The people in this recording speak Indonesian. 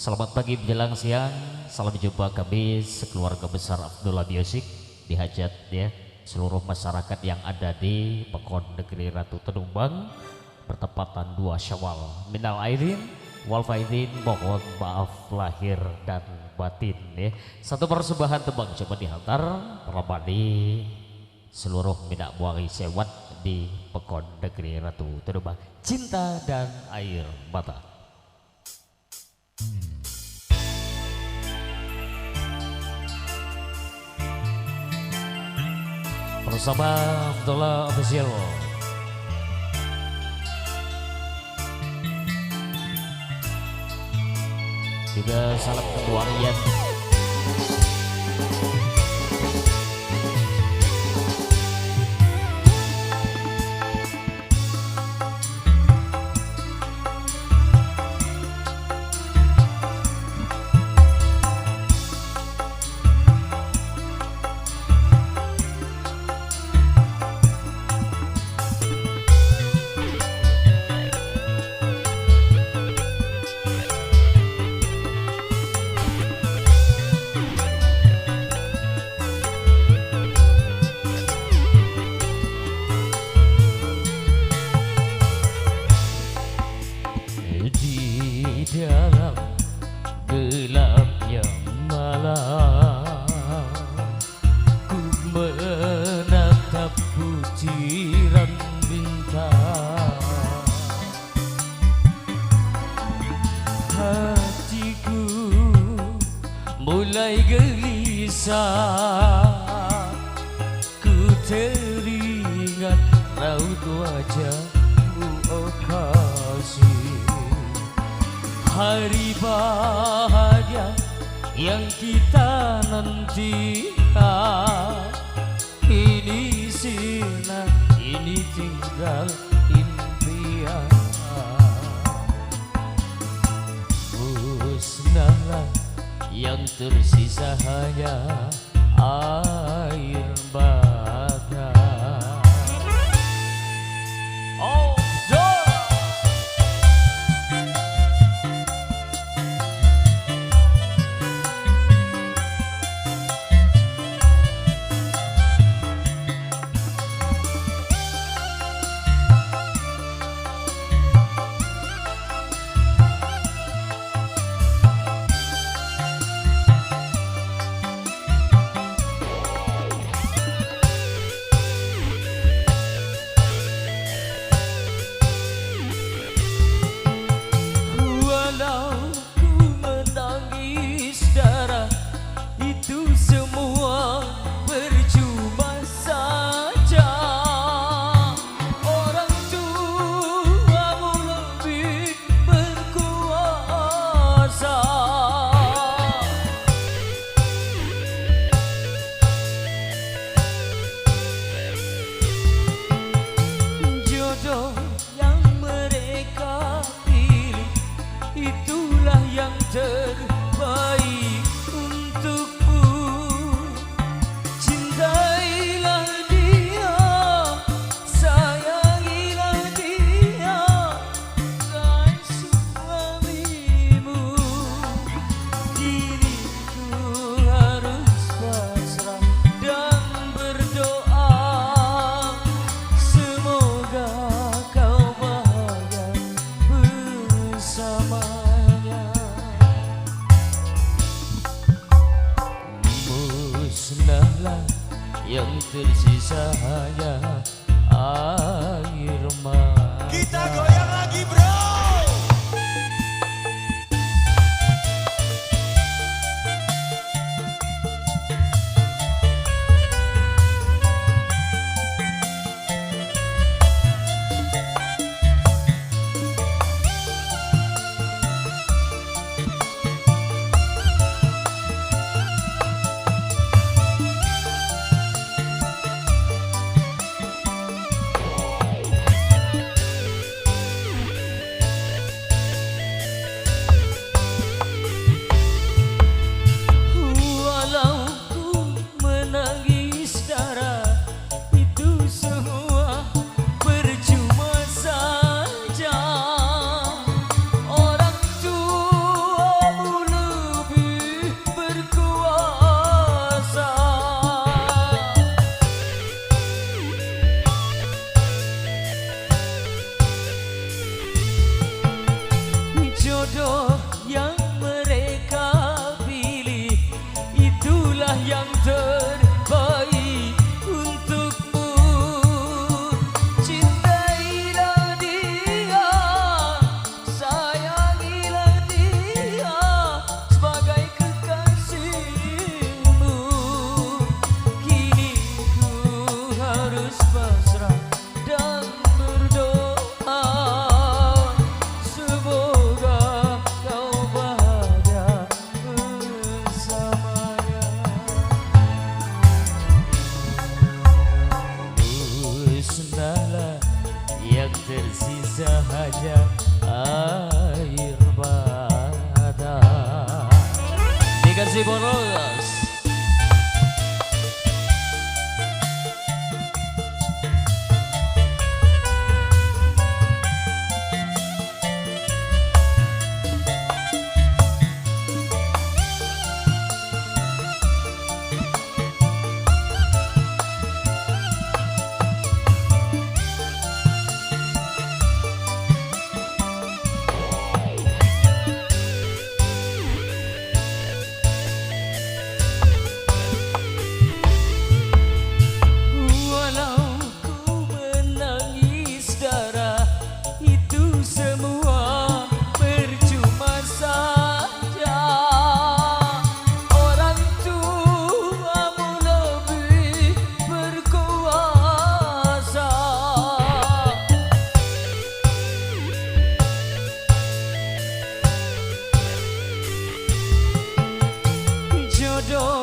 Selamat pagi menjelang siang, salam jumpa kami sekeluarga besar Abdullah Music di hajat ya seluruh masyarakat yang ada di Pekon Negeri Ratu Tenumbang bertepatan 2 Syawal. Minal aidin wal faizin, mohon maaf lahir dan batin ya. Satu persembahan tembang coba dihantar Ramadi seluruh minak buari sewat di Pekon Negeri Ratu Tenumbang. Cinta dan air mata. Bersama Abdullah Official. Juga salam keluarga. Dalam gelapnya malam ku menatap butiran bintang, hatiku mulai gelisah, ku teringat raut wajahmu oh kasih. Hari bahagia yang kita nantikan ini sirna, ini tinggal impian. Musnahlah yang tersisa hanya air mata. Terbaik untukmu, cintailah dia, sayangilah dia, kan suamimu. Diriku harus pasrah dan berdoa, semoga kau bahagia bersama. Musnahlah yang tersisa hanya air mata. Kita goyang lagi bro. yang mereka pilih, itulah yang terbaik untukmu. Cintailah dia, sayangilah dia sebagai kekasihmu. Kini ku harus pasrah dan berdoa, semoga kau bahagia bersamanya. Musnahlah yang tersisa hanya air mata. Dikasih boros. Walau ku menangis darah, itu semua percuma saja. Orang tuamu lebih berkuasa. Jodoh